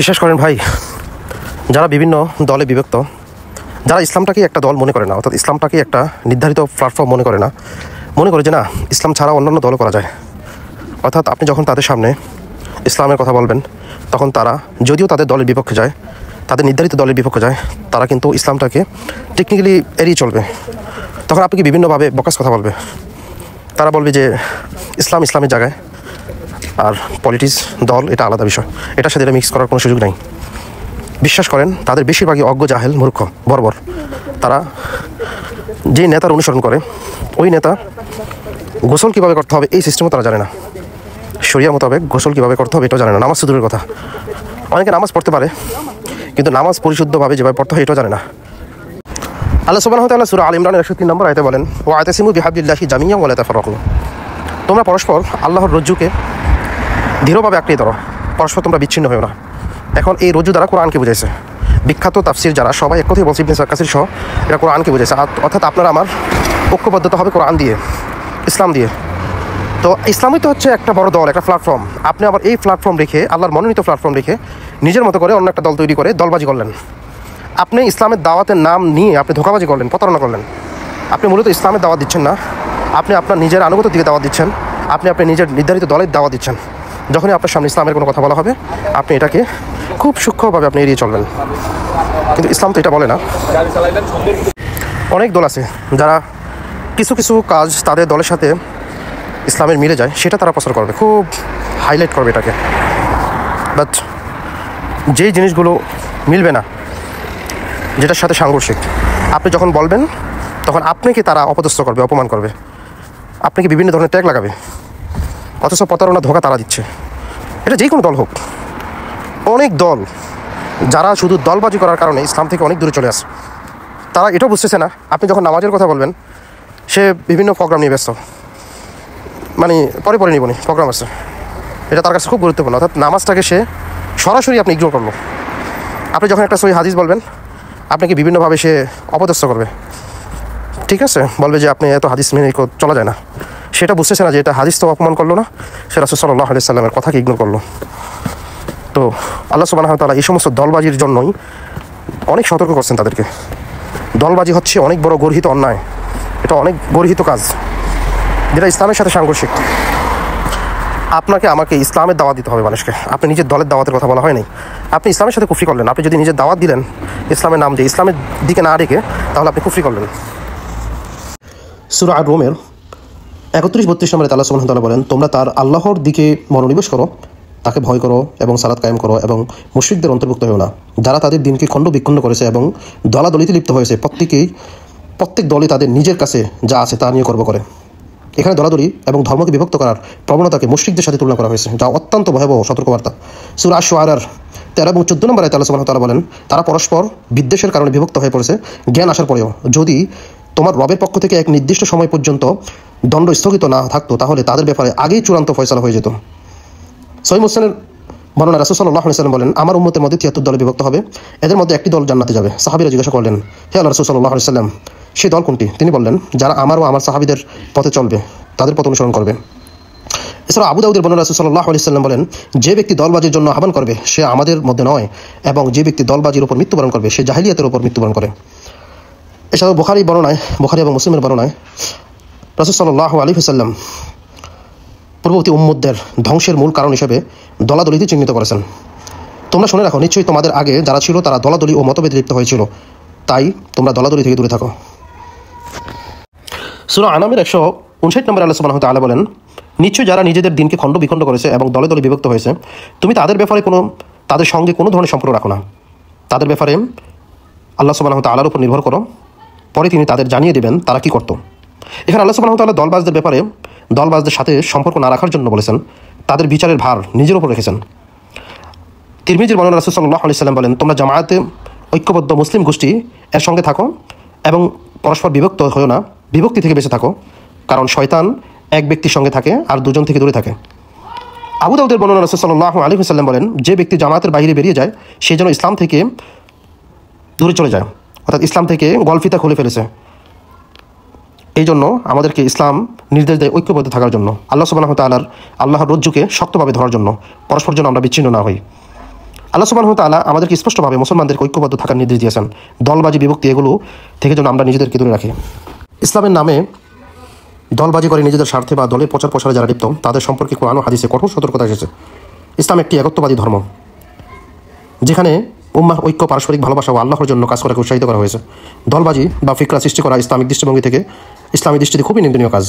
বিশ্বাস করেন ভাই, যারা বিভিন্ন দলে বিভক্ত, যারা ইসলামটাকে একটা দল মনে করে না, অর্থাৎ ইসলামটাকে একটা নির্ধারিত প্ল্যাটফর্ম মনে করে না, মনে করে যে না ইসলাম ছাড়া অন্যান্য দলও করা যায়, অর্থাৎ আপনি যখন তাদের সামনে ইসলামের কথা বলবেন তখন তারা যদিও তাদের দলের বিপক্ষে যায়, তাদের নির্ধারিত দলের বিপক্ষে যায়, তারা কিন্তু ইসলামটাকে টেকনিক্যালি এড়িয়ে চলবে। তখন আপনাকে বিভিন্নভাবে বকাস কথা বলবে। তারা বলবে যে ইসলামের জায়গায়, আর পলিটিক্স দল এটা আলাদা বিষয়, এটার সাথে এটা মিক্স করার কোনো সুযোগ নেই। বিশ্বাস করেন তাদের বেশিরভাগই অজ্ঞ, জাহেল, মূর্খ, বর্বর। তারা যে নেতার অনুসরণ করে ওই নেতা গোসল কীভাবে করতে হবে এই সিস্টেমও তারা জানে না, শরিয়া মোতাবেক গোসল কীভাবে করতে হবে এটাও জানে না, নামাজ দূরের কথা। অনেকে নামাজ পড়তে পারে কিন্তু নামাজ পরিশুদ্ধভাবে যেভাবে পড়তে হয় এটাও জানে না। আল্লাহ সুবহানাহু ওয়া তাআলা সূরা আল ইমরানের 103 নম্বর আয়াতে বলেন, ওয়া আতাসিমু বিহাবলিল্লাহি জামিআন ওয়া লা তাফাররাকু। তোমরা পরস্পর আল্লাহর রজ্জুকে দৃঢ়ভাবে আঁকড়িয়ে ধরো, পরস্পর তোমরা বিচ্ছিন্ন হও না। এখন এই রজ্জু দ্বারা কোরআনকে বুঝাইছে। বিখ্যাত তাফসির যারা সবাই এক কথাই বলছে, ইবনে কাসির সহ, এটা কোরআনকে বুঝাইছে। অর্থাৎ আপনারা আমার ঐক্যবদ্ধতা হবে কোরআন দিয়ে, ইসলাম দিয়ে। তো ইসলামই তো হচ্ছে একটা বড় দল, একটা প্ল্যাটফর্ম। আপনি আবার এই প্ল্যাটফর্ম রেখে, আল্লাহর মনোনীত প্ল্যাটফর্ম রেখে নিজের মতো করে অন্য একটা দল তৈরি করে দলবাজি করলেন। আপনি ইসলামের দাওয়াতের নাম নিয়ে আপনি ধোঁকাবাজি করলেন, প্রতারণা করলেন। আপনি মূলত ইসলামের দাওয়াত দিচ্ছেন না, আপনি আপনার নিজের আনুগত দিকে দাওয়াত দিচ্ছেন, আপনি নিজের নির্ধারিত দলের দাওয়াত দিচ্ছেন। যখনই আপনার সামনে ইসলামের কোনো কথা বলা হবে আপনি এটাকে খুব সূক্ষ্মভাবে আপনি এড়িয়ে চলবেন। কিন্তু ইসলাম তো এটা বলে না। অনেক দল আছে যারা কিছু কিছু কাজ তাদের দলের সাথে ইসলামের মিলে যায়, সেটা তারা প্রচার করবে, খুব হাইলাইট করবে এটাকে। বাট যেই জিনিসগুলো মিলবে না, যেটার সাথে সাংঘর্ষিক, আপনি যখন বলবেন তখন আপনাকে তারা অপদস্থ করবে, অপমান করবে, আপনাকে বিভিন্ন ধরনের ট্যাগ লাগাবে, অথচ প্রতারণা ধোঁকা তারা দিচ্ছে। এটা যেই কোনো দল হোক। অনেক দল যারা শুধু দলবাজি করার কারণে ইসলাম থেকে অনেক দূরে চলে আসে, তারা এটাও বুঝতেছে না আপনি যখন নামাজের কথা বলবেন সে বিভিন্ন প্রোগ্রাম নিয়ে ব্যস্ত, মানে পরে নিবনি প্রোগ্রাম আছে, এটা তার কাছে খুব গুরুত্বপূর্ণ। অর্থাৎ নামাজটাকে সে সরাসরি আপনি ইগনোর করলো। আপনি যখন একটা সহি হাদিস বলবেন আপনাকে বিভিন্নভাবে সে অপদস্থ করবে, ঠিক আছে, বলবে যে আপনি এত হাদিস মেনে চলা যায় না। সেটা বুঝতেছে না যে এটা হাদিস তো অপমান করলো না, সে রাসূল সাল্লাল্লাহু আলাইহি সাল্লামের কথাকে ইগনোর করলো। তো আল্লাহ সুবহানাহু ওয়া তাআলা এই সমস্ত দলবাজির জন্যই অনেক সতর্ক করছেন তাদেরকে। দলবাজি হচ্ছে অনেক বড় গর্হিত অন্যায়, এটা অনেক গর্হিত কাজ যেটা ইসলামের সাথে সাংঘর্ষিক। আপনাকে আমাকে ইসলামের দাওয়াত দিতে হবে মানুষকে। আপনি নিজের দলের দাওয়াতের কথা বলা হয় নাই, আপনি ইসলামের সাথে কুফরি করলেন। আপনি যদি নিজের দাওয়াত দিলেন ইসলামের নাম দিয়ে, ইসলামের দিকে না রেখে, তাহলে আপনি কুফরি করলেন। সূরা আর-রুমের 31-32 নম্বরে আল্লাহ সুবহানাহু ওয়া তাআলা বলেন, তোমরা তার আল্লাহর দিকে মনোনিবেশ করো, তাকে ভয় করো এবং সালাত কায়েম করো এবং মুশরিকদের অন্তর্ভুক্ত হও না, যারা তাদের দিনকে খণ্ড বিখণ্ড করেছে এবং দলাদলিতে লিপ্ত হয়েছে। প্রত্যেক দলই তাদের নিজের কাছে যা আছে তা নিয়ে গর্ব করে। এখানে দলাদলি এবং ধর্মকে বিভক্ত করার প্রবণতাকে মুশরিকদের সাথে তুলনা করা হয়েছে, যা অত্যন্ত ভয়াবহ সতর্কবার্তা। সূরা আশ-শুআরার 13 এবং 14 নম্বরে আল্লাহ সুবহানাহু ওয়া তাআলা বলেন, তারা পরস্পর বিদ্বেষের কারণে বিভক্ত হয়ে পড়েছে জ্ঞান আসার পরেও। যদি তোমার রবের পক্ষ থেকে এক নির্দিষ্ট সময় পর্যন্ত দণ্ড স্থগিত না থাকতো তাহলে তাদের ব্যাপারে আগেই চূড়ান্ত ফয়সালা হয়ে যেত। সহিহ মুসলিমের বর্ণনা, রাসূল সাল্লাল্লাহু আলাইহি ওয়াসাল্লাম বলেন, আমার উম্মতের মধ্যে 73 দলে বিভক্ত হবে, এদের মধ্যে একটি দল জান্নাতে যাবে। সাহাবীরা জিজ্ঞাসা করলেন, হে আল্লাহর রাসূল সাল্লাল্লাহু আলাইহি ওয়াসাল্লাম, সেই দল কোনটি? তিনি বললেন, যারা আমার ও আমার সাহাবীদের পথে চলবে, তাদের পথ অনুসরণ করবে। এছাড়া আবু দাউদের বর্ণনা, রাসূল সাল্লাল্লাহু আলাইহি ওয়াসাল্লাম বলেন, যে ব্যক্তি দলবাজির জন্য আহ্বান করবে সে আমাদের মধ্যে নয়, এবং যে ব্যক্তি দলবাজির উপর মৃত্যুবরণ করবে সে জাহিলিয়াতের উপর মৃত্যুবরণ করে। এছাড়াও বুখারী এবং মুসলিমের বর্ণনায় রাসূল সাল্লাল্লাহু আলাইহি ওয়াসাল্লাম পূর্ববর্তী উম্মতদের ধ্বংসের মূল কারণ হিসেবে দলাদলিতে চিহ্নিত করেছেন। তোমরা শুনে রাখো, নিশ্চয়ই তোমাদের আগে যারা ছিল তারা দলাদলি ও মতভেদে লিপ্ত হয়েছিল, তাই তোমরা দলাদলি থেকে দূরে থাকো। সূরা আনামের 159 নম্বরে আল্লাহ সুবহানাহু ওয়া তাআলা বলেন, নিশ্চয়ই যারা নিজেদের দিনকে খণ্ড বিখণ্ড করেছে এবং দলে দলে বিভক্ত হয়েছে, তুমি তাদের ব্যাপারে তাদের সঙ্গে কোনো ধরনের সম্পর্ক রাখো না। তাদের ব্যাপারে আল্লাহ সুবহানাহু ওয়া তাআলার উপর নির্ভর করো, পরে তিনি তাদের জানিয়ে দেবেন তারা কি করত। এখানে আল্লাহ সুবহানাহু ওয়া তাআলা দলবাজদের ব্যাপারে দলবাজদের সাথে সম্পর্ক না রাখার জন্য বলেছেন, তাদের বিচারের ভার নিজের উপর রেখেছেন। তিরমিজির বর্ণনা, রাসূল সাল্লাল্লাহু আলাইহি ওয়াসাল্লাম বলেন, তোমরা জামায়াতে ঐক্যবদ্ধ মুসলিম গোষ্ঠী এর সঙ্গে থাকো এবং পরস্পর বিভক্ত হও না, বিভক্তি থেকে বেঁচে থাকো, কারণ শয়তান এক ব্যক্তির সঙ্গে থাকে আর দুজন থেকে দূরে থাকে। আবু দাউদের বর্ণনা, রাসূল সাল্লাল্লাহু আলাইহি ওয়াসাল্লাম বলেন, যে ব্যক্তি জামায়াতের বাইরে বেরিয়ে যায় সে যেন ইসলাম থেকে দূরে চলে যায়, অর্থাৎ ইসলাম থেকে গলফিতা খুলে ফেলেছে। এই জন্য আমাদেরকে ইসলাম নির্দেশ দেয় ঐক্যবদ্ধ থাকার জন্য, আল্লাহ সুবহানাহু ওয়া তাআলার আল্লাহর রজ্জুকে শক্তভাবে ধরার জন্য, পরস্পর যেন আমরা বিচ্ছিন্ন না হই। আল্লাহ সুবহানাহু ওয়া তাআলা আমাদেরকে স্পষ্টভাবে মুসলমানদেরকে ঐক্যবদ্ধ থাকার নির্দেশ দিয়েছেন। দলবাজি বিভক্তি এগুলো থেকে যেন আমরা নিজেদেরকে দূরে রাখি। ইসলামের নামে দলবাজি করে নিজেদের স্বার্থে বা দলের প্রচার প্রসারে যারা লিপ্ত তাদের সম্পর্কে কোরআন ও হাদিসে কঠোর সতর্কতা এসেছে। ইসলাম একটি একত্ববাদী ধর্ম, যেখানে উম্মাহর ঐক্য, পারস্পরিক ভালোবাসা ও আল্লাহর জন্য কাজ করাকে উৎসাহিত করা হয়েছে। দলবাজি বা ফিকরা সৃষ্টি করা ইসলামিক দৃষ্টিভঙ্গি থেকে ইসলামী দৃষ্টিতে খুবই নিন্দনীয় কাজ।